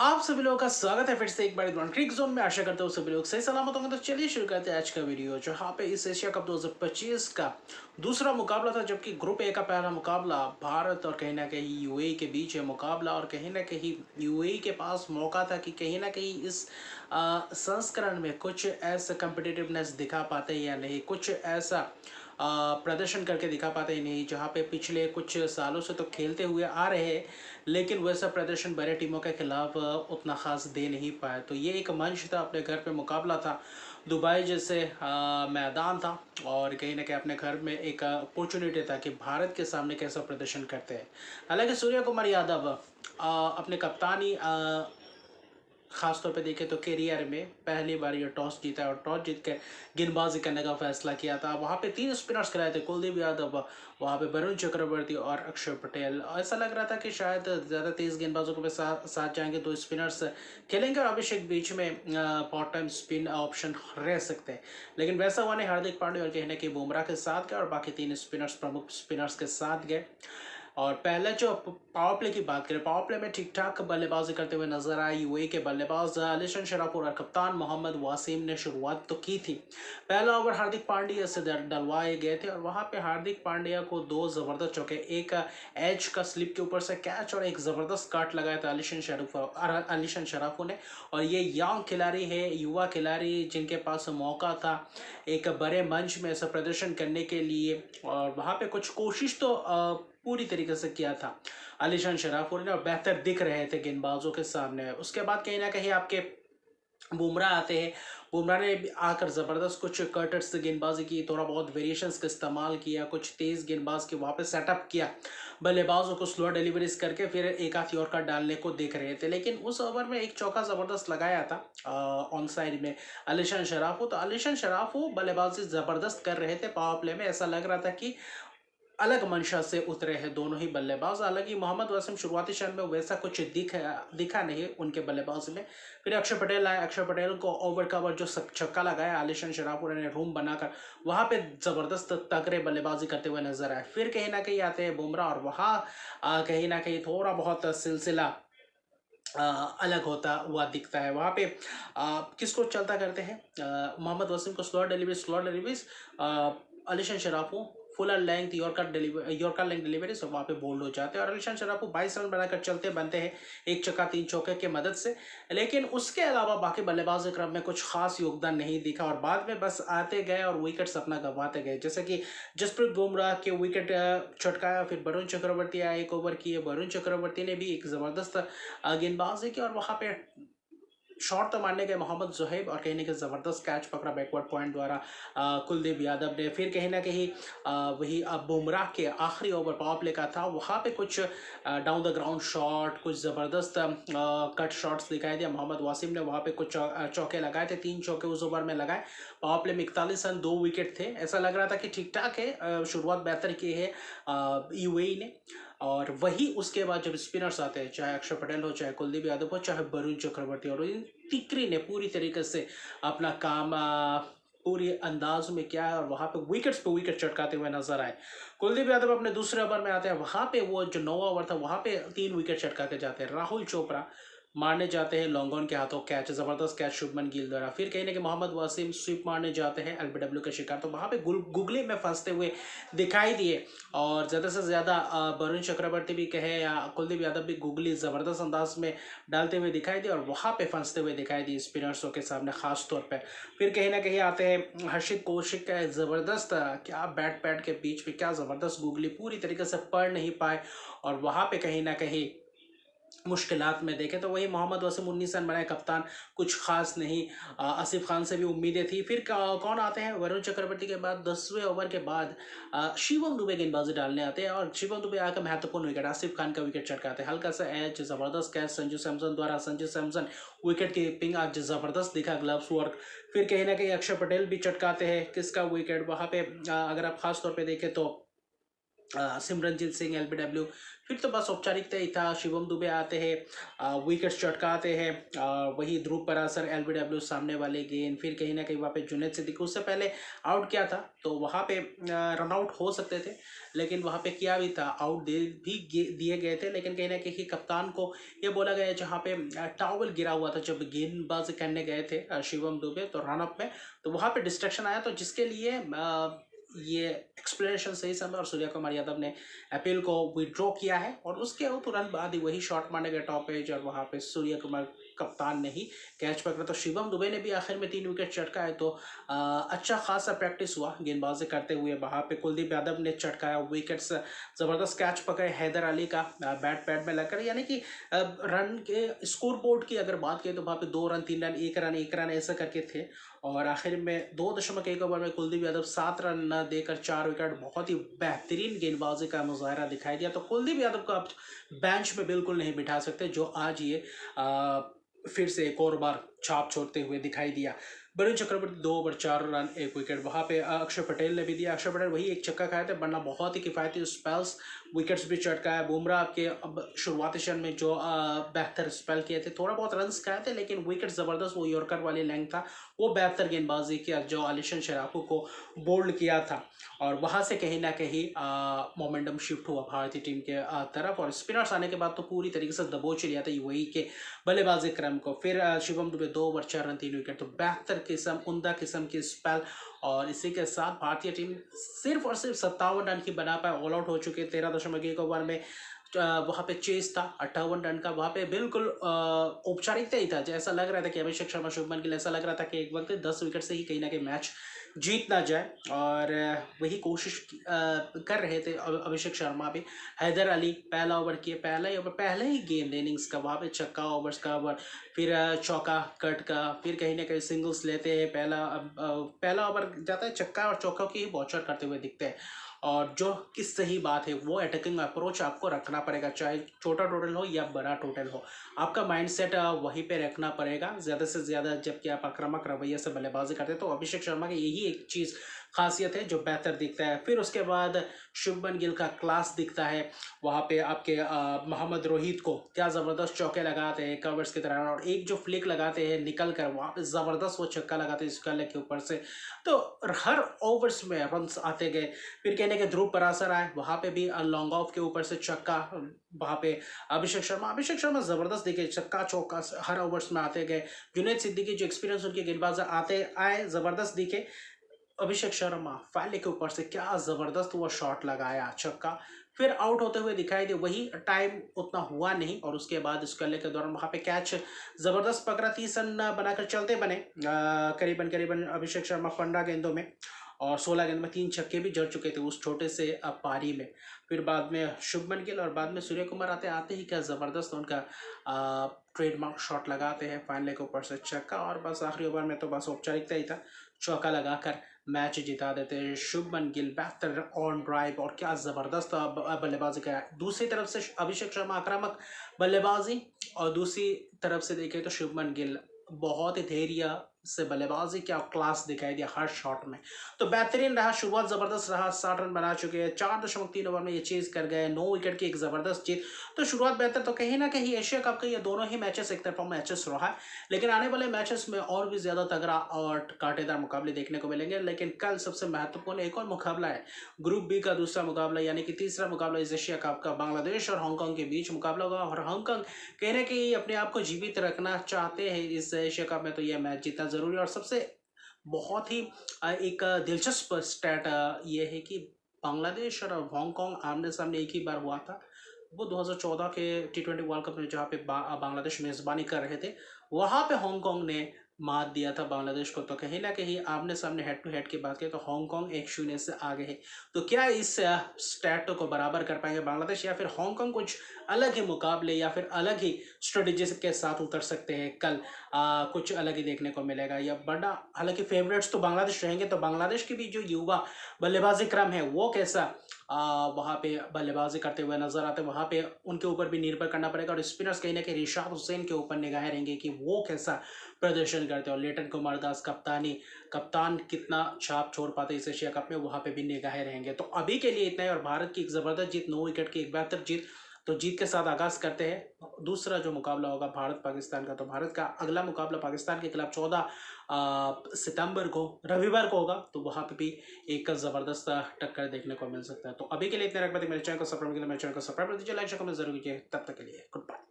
आप सभी लोगों का स्वागत है फिर से एक बार क्रिक जोन में। आशा करता हूँ सभी लोग सही सलामत होंगे। तो चलिए शुरू करते हैं आज का वीडियो, जहाँ पे इस एशिया कप 2025 का दूसरा मुकाबला था, जबकि ग्रुप ए का पहला मुकाबला भारत और कहीं ना कहीं यूएई के बीच है मुकाबला। और कहीं ना कहीं यूएई के पास मौका था कि कहीं ना कहीं इस संस्करण में कुछ ऐसा कम्पिटिटिवनेस दिखा पाते या नहीं, कुछ ऐसा प्रदर्शन करके दिखा पाते ही नहीं, जहाँ पे पिछले कुछ सालों से तो खेलते हुए आ रहे हैं लेकिन वैसा प्रदर्शन बड़े टीमों के खिलाफ उतना खास दे नहीं पाया। तो ये एक मंच था, अपने घर पे मुकाबला था, दुबई जैसे मैदान था, और कहीं ना कहीं अपने घर में एक अपॉर्चुनिटी था कि भारत के सामने कैसा प्रदर्शन करते हैं। हालांकि सूर्य कुमार यादव अपने कप्तानी खास तौर पे देखें तो करियर में पहली बार ये टॉस जीता और टॉस जीत कर गेंदबाजी करने का फैसला किया था। वहाँ पे तीन स्पिनर्स खिलाए थे, कुलदीप यादव, वहाँ पे वरुण चक्रवर्ती और अक्षर पटेल। ऐसा लग रहा था कि शायद ज़्यादा तेज गेंदबाजों के साथ जाएंगे, तो स्पिनर्स खेलेंगे और अभिषेक बीच में पार्ट टाइम स्पिन ऑप्शन रह सकते हैं। लेकिन वैसा हुआ नहीं, हार्दिक पांड्या और कहने की बुमराह के साथ गए और बाकी तीन स्पिनर्स प्रमुख स्पिनर्स के साथ गए। और पहले जो पावर प्ले की बात करें, पावर प्ले में ठीक ठाक बल्लेबाजी करते हुए नजर आए यूएई के बल्लेबाज अलीशन शराफुर और कप्तान मोहम्मद वासिम ने शुरुआत तो की थी। पहला ओवर हार्दिक पांड्या से डलवाए गए थे और वहां पे हार्दिक पांड्या को दो जबरदस्त चौके, एक एज का स्लिप के ऊपर से कैच और एक जबरदस्त काट लगाया था अलीशन शराफू ने। और ये यंग खिलाड़ी है, युवा खिलाड़ी, जिनके पास मौका था एक बड़े मंच में ऐसा प्रदर्शन करने के लिए, और वहां पे कुछ कोशिश तो पूरी तरीके से किया था अलीशान शराफुर ने, और बेहतर दिख रहे थे गेंदबाजों के सामने। उसके बाद कहीं ना कहीं आपके बुमराह आते हैं। बुमराह ने आकर ज़बरदस्त कुछ कटर्स गेंदबाजी की, थोड़ा बहुत वेरिएशंस का इस्तेमाल किया, कुछ तेज़ गेंदबाज के वहाँ पे सेटअप किया, बल्लेबाजों को स्लो डिलीवरीज करके फिर एक आध यॉर्कर डालने को देख रहे थे। लेकिन उस ओवर में एक चौका ज़बरदस्त लगाया था ऑन साइड में अलीशान शराफू। तो अलीशान शराफू बल्लेबाजी ज़बरदस्त कर रहे थे पावर प्ले में, ऐसा लग रहा था कि अलग मंशा से उतरे हैं दोनों ही बल्लेबाज। हालांकि मोहम्मद वासिम शुरुआती क्षण में वैसा कुछ दिखा नहीं उनके बल्लेबाजी में। फिर अक्षर पटेल आए, अक्षर पटेल को ओवर कवर जो छक्का लगाया आलिशान शराफुर ने रूम बनाकर, वहां पे जबरदस्त तगड़े बल्लेबाजी करते हुए नजर आए। फिर कहीं ना कहीं आते हैं बुमराह और वहां कहीं ना कहीं थोड़ा बहुत सिलसिला अलग होता हुआ दिखता है। वहाँ पे किसको चलता करते हैं, मोहम्मद वसीम को slot deliveries, Alishan Sharafu full length yorker length delivery सब वहाँ पे बोल्ड हो जाते हैं। और अलीशान शराफू 22 रन बनाकर चलते बनते हैं एक चक्का तीन चौके के मदद से। लेकिन उसके अलावा बाकी बल्लेबाज क्रम में कुछ खास योगदान नहीं दिखा और बाद में बस आते गए और विकेट्स अपना गंवाते गए। जैसे कि जसप्रीत बुमराह के विकेट चटकाया, फिर वरुण चक्रवर्ती आए, एक ओवर किए, वरुण चक्रवर्ती ने भी एक ज़बरदस्त गेंदबाजी की और वहाँ पे शॉट तो मारने गए मोहम्मद जुहैब और कहीं ना कहीं ज़बरदस्त कैच पकड़ा बैकवर्ड पॉइंट द्वारा कुलदीप यादव ने। फिर कहीं ना कहीं वही बुमराह के आखिरी ओवर पावर प्ले का था, वहाँ पे कुछ डाउन द ग्राउंड शॉट, कुछ ज़बरदस्त कट शॉट्स दिखाई दिया। मोहम्मद वासिम ने वहाँ पे कुछ चौके लगाए थे, तीन चौके उस ओवर में लगाए। पावर प्ले में 41 रन, 2 विकेट थे। ऐसा लग रहा था कि ठीक ठाक है, शुरुआत बेहतर की है यूएई ने। और वही उसके बाद जब स्पिनर्स आते हैं, चाहे अक्षर पटेल हो, चाहे कुलदीप यादव हो, चाहे वरुण चक्रवर्ती, और इन तिकरी ने पूरी तरीके से अपना काम पूरी अंदाज में किया है और वहाँ पे विकेट चटकाते हुए नजर आए। कुलदीप यादव अपने दूसरे ओवर में आते हैं, वहाँ पे वो जो 9वां ओवर था वहाँ पे 3 विकेट चटका के जाते हैं। राहुल चोपड़ा मारने जाते हैं लॉन्ग ऑन के हाथों कैच, जबरदस्त कैच शुभमन गिल द्वारा। फिर कहीं ना कहीं मोहम्मद वासिम स्वीप मारने जाते हैं एलबीडब्ल्यू का शिकार, तो वहाँ पे गुगली में फंसते हुए दिखाई दिए। और ज़्यादा से ज़्यादा वरुण चक्रवर्ती भी कहे या कुलदीप यादव भी गुगली ज़बरदस्त अंदाज में डालते हुए दिखाई दिए और वहाँ पे फंसते हुए दिखाई दिए स्पिनर्सों के सामने खास तौर पे। फिर कहीं ना कहीं आते हैं हर्षित कौशिक का ज़बरदस्त क्या बैट पैड के बीच में क्या ज़बरदस्त गुगली, पूरी तरीके से पढ़ नहीं पाए और वहाँ पे कहीं ना कहीं मुश्किलात में देखे। तो वही मोहम्मद वसीम 19 रन बनाए, कप्तान कुछ खास नहीं। आसिफ खान से भी उम्मीदें थी। फिर कौन आते हैं, वरुण चक्रवर्ती के बाद 10वें ओवर के बाद शिवम दुबे गेंदबाजी डालने आते हैं और शिवम दुबे आकर महत्वपूर्ण विकेट, आसिफ खान का विकेट चटकाते हैं। हल्का सा एच, जबरदस्त कैच संजू सैमसन द्वारा, संजू सैमसन विकेट कीपिंग आज जबरदस्त दिखा, ग्लव्स वर्क। फिर कहीं ना कहीं अक्षर पटेल भी चटकाते हैं किसका विकेट, वहाँ पे अगर आप खास तौर पर देखें तो सिमरनजीत सिंह एलबीडब्ल्यू। फिर तो बस औपचारिकता ही था, शिवम दुबे आते हैं, विकेट्स चटकाते हैं, वही ध्रुव परासर एलबीडब्ल्यू सामने वाले गेंद, फिर कहीं ना कहीं वहाँ पे जुनेद सिद्दीकी उससे पहले आउट किया था, तो वहाँ पे रन आउट हो सकते थे, लेकिन वहाँ पे किया भी था, आउट दिए गए थे, लेकिन कहीं ना कहीं कप्तान को ये बोला गया जहाँ पे टॉवल गिरा हुआ था जब गेंदबाजी करने गए थे शिवम दुबे, तो रनअप में तो वहाँ पे डिस्ट्रक्शन आया, तो जिसके लिए ये एक्सप्लेनेशन सही समय और सूर्या कुमार यादव ने अपील को विड्रॉ किया है, और उसके तुरंत बाद ही वही शॉट मारने गए टॉप एज, और वहाँ पे सूर्या कुमार कप्तान ने ही कैच पकड़ा, तो शिवम दुबे ने भी आखिर में 3 विकेट चटकाए, तो अच्छा खासा प्रैक्टिस हुआ गेंदबाजी करते हुए। वहाँ पे कुलदीप यादव ने चटकाया विकेट्स, ज़बरदस्त कैच पकड़े हैदर अली का बैट पैड में लगकर, यानी कि रन के स्कोर बोर्ड की अगर बात करें तो वहाँ पे 2 रन 3 रन 1 रन ऐसा करके थे, और आखिर में 2.1 ओवर में कुलदीप यादव 7 रन न देकर 4 विकेट, बहुत ही बेहतरीन गेंदबाजी का मुजाहरा दिखाई दिया। तो कुलदीप यादव को आप बेंच में बिल्कुल नहीं बिठा सकते, जो आज ये फिर से एक और बार छाप छोड़ते हुए दिखाई दिया। Varun Chakravarthy 2 over 4 run 1 wicket, वहाँ पे अक्षर पटेल ने भी दिया, अक्षर पटेल वही एक छक्का खाए थे, वरना बहुत ही किफ़ायती स्पेल्स, विकेट्स भी चटकाया। बुमराह के अब शुरुआती क्षण में जो बेहतर स्पेल किए थे, थोड़ा बहुत रन्स खाए थे, लेकिन विकेट ज़बरदस्त वो यॉर्कर वाली लेंथ था, वो बेहतर गेंदबाजी किया जो आलिशन शराफू को बोल्ड किया था, और वहाँ से कहीं ना कहीं मोमेंटम शिफ्ट हुआ भारतीय टीम के तरफ, और स्पिनर्स आने के बाद तो पूरी तरीके से दबोच लिया था यूएई के बल्लेबाजी क्रम को। फिर Shivam Dubey 2 over 4 run 3 wicket, तो बेहतर किस्म उम्दा किस्म की स्पेल, और इसी के साथ भारतीय टीम सिर्फ और सिर्फ 57 रन की बना पाए, ऑल आउट हो चुके 13.1 ओवर में। वहाँ पे चेस था 58 रन का, वहाँ पे बिल्कुल औपचारिकता ही था, जैसा लग रहा था कि अभिषेक शर्मा शुभमन गिल, ऐसा लग रहा था कि एक वक्त 10 विकेट से ही कहीं ना कहीं मैच जीत ना जाए, और वही कोशिश कर रहे थे अभिषेक शर्मा भी। हैदर अली पहला ओवर किए, पहला ही ओवर, पहले ही गेंद इनिंग्स का वहाँ पे छक्का, ओवर्स का ओवर, फिर चौका कट का, फिर कहीं ना कहीं सिंगल्स लेते हैं, पहला ओवर जाता है छक्का और चौका की ही बौछार करते हुए दिखते हैं, और जो कि सही बात है, वो अटैकिंग अप्रोच आपको रखना पड़ेगा, चाहे छोटा टोटल हो या बड़ा टोटल हो, आपका माइंडसेट वहीं पे रखना पड़ेगा ज़्यादा से ज़्यादा। जबकि आप आक्रामक रवैये से बल्लेबाजी करते हैं, तो अभिषेक शर्मा की यही एक चीज़ खासियत है जो बेहतर दिखता है। फिर उसके बाद शुभमन गिल का क्लास दिखता है, वहाँ पे आपके मोहम्मद रोहित को क्या ज़बरदस्त चौके लगाते हैं कवर्स की तरह, और एक जो फ्लिक लगाते हैं निकल कर, वहाँ पे ज़बरदस्त वो छक्का लगाते हैं स्कल के ऊपर से, तो हर ओवर्स में रन्स आते गए। फिर कहने के ध्रुव परासर आए, वहाँ पे भी लॉन्ग ऑफ के ऊपर से छक्का, वहाँ पे अभिषेक शर्मा ज़बरदस्त दिखे, छक्का चौका हर ओवर्स में आते गए। जुनेद सिद्दीकी जो एक्सपीरियंस उनके गेंदबाज आते आए ज़बरदस्त दिखे। अभिषेक शर्मा फैले के ऊपर से क्या ज़बरदस्त वो शॉट लगाया छक्का, फिर आउट होते हुए दिखाई दे, वही टाइम उतना हुआ नहीं, और उसके बाद इस कल्ले के दौरान वहाँ पे कैच ज़बरदस्त पकड़ा, 30 रन बनाकर चलते बने करीबन करीबन अभिषेक शर्मा 15 गेंदों में, और 16 गेंद में 3 छक्के भी जड़ चुके थे उस छोटे से पारी में। फिर बाद में शुभमन गिल और बाद में सूर्य कुमार आते आते ही क्या ज़बरदस्त उनका ट्रेडमार्क शॉट लगाते हैं फाइनल के ऊपर से छक्का, और बस आखिरी ओवर में तो बस औपचारिकता ही था, चौका लगाकर मैच जिता देते हैं शुभमन गिल। बेहतर ऑन ड्राइव और क्या ज़बरदस्त बल्लेबाजी का। दूसरी तरफ से अभिषेक शर्मा आक्रामक बल्लेबाजी, और दूसरी तरफ से देखें तो शुभमन गिल बहुत ही धैर्य से बल्लेबाजी क्या क्लास दिखाई दिया हर शॉट में, तो बेहतरीन रहा, शुरुआत ज़बरदस्त रहा, 60 रन बना चुके हैं, 4.3 ओवर में ये चेज कर गए, 9 विकेट की एक ज़बरदस्त जीत, तो शुरुआत बेहतर। तो कहीं ना कहीं एशिया कप के ये दोनों ही मैचेस एक तरफा मैचेस रहा है, लेकिन आने वाले मैचेस में और भी ज़्यादा तगड़ा और कांटेदार मुकाबले देखने को मिलेंगे। लेकिन कल सबसे महत्वपूर्ण एक और मुकाबला है, ग्रुप बी का दूसरा मुकाबला, यानी कि तीसरा मुकाबला इस एशिया कप का, बांग्लादेश और हांगकांग के बीच मुकाबला होगा, और हांगकांग कहीं ना कहीं अपने आप को जीवित रखना चाहते हैं इस एशिया कप में, तो यह मैच जीतना जरूरी है। और सबसे बहुत ही एक दिलचस्प स्टैट ये है कि बांग्लादेश और हांगकांग आमने सामने एक ही बार हुआ था, वो 2014 के T20 वर्ल्ड कप में, जहाँ पे बांग्लादेश मेज़बानी कर रहे थे, वहाँ पे हांगकांग ने मात दिया था बांग्लादेश को। तो कहीं ना कहीं आमने सामने हेड टू हेड की बात करें तो हांगकांग 1-0 से आगे है। तो क्या इस स्टैट को बराबर कर पाएंगे बांग्लादेश, या फिर हांगकांग कुछ अलग ही मुकाबले या फिर अलग ही स्ट्रेटेजी के साथ उतर सकते हैं कल, कुछ अलग ही देखने को मिलेगा या बड़ा। हालांकि फेवरेट्स तो बांग्लादेश रहेंगे, तो बांग्लादेश की भी जो युवा बल्लेबाजी क्रम है वो कैसा वहाँ पे बल्लेबाजी करते हुए नजर आते हैं, वहाँ पे उनके ऊपर भी निर्भर करना पड़ेगा, और स्पिनर्स कहीं ना कहीं रिशाद हुसैन के ऊपर निगाहें रहेंगे कि वो कैसा प्रदर्शन करते हैं और लेटन कुमारदास कप्तान कितना छाप छोड़ पाते इस एशिया कप में, वहाँ पे भी निगाहें रहेंगे। तो अभी के लिए इतना ही, और भारत की एक ज़बरदस्त जीत, 9 विकेट की एक बेहतर जीत। तो जीत के साथ आगाज़ करते हैं दूसरा जो मुकाबला होगा भारत पाकिस्तान का। तो भारत का अगला मुकाबला पाकिस्तान के खिलाफ 14 सितंबर को, रविवार को होगा। तो वहाँ पे भी एक ज़बरदस्त टक्कर देखने को मिल सकता है। तो अभी के लिए इतने रख पाते, मेरे चैनल को सब्सक्राइब कीजिए, मेरे चैनल को सब्सक्राइब कर दीजिए, लाइक शेयर कमेंट जरूर कीजिए। तब तक के लिए गुड बाय।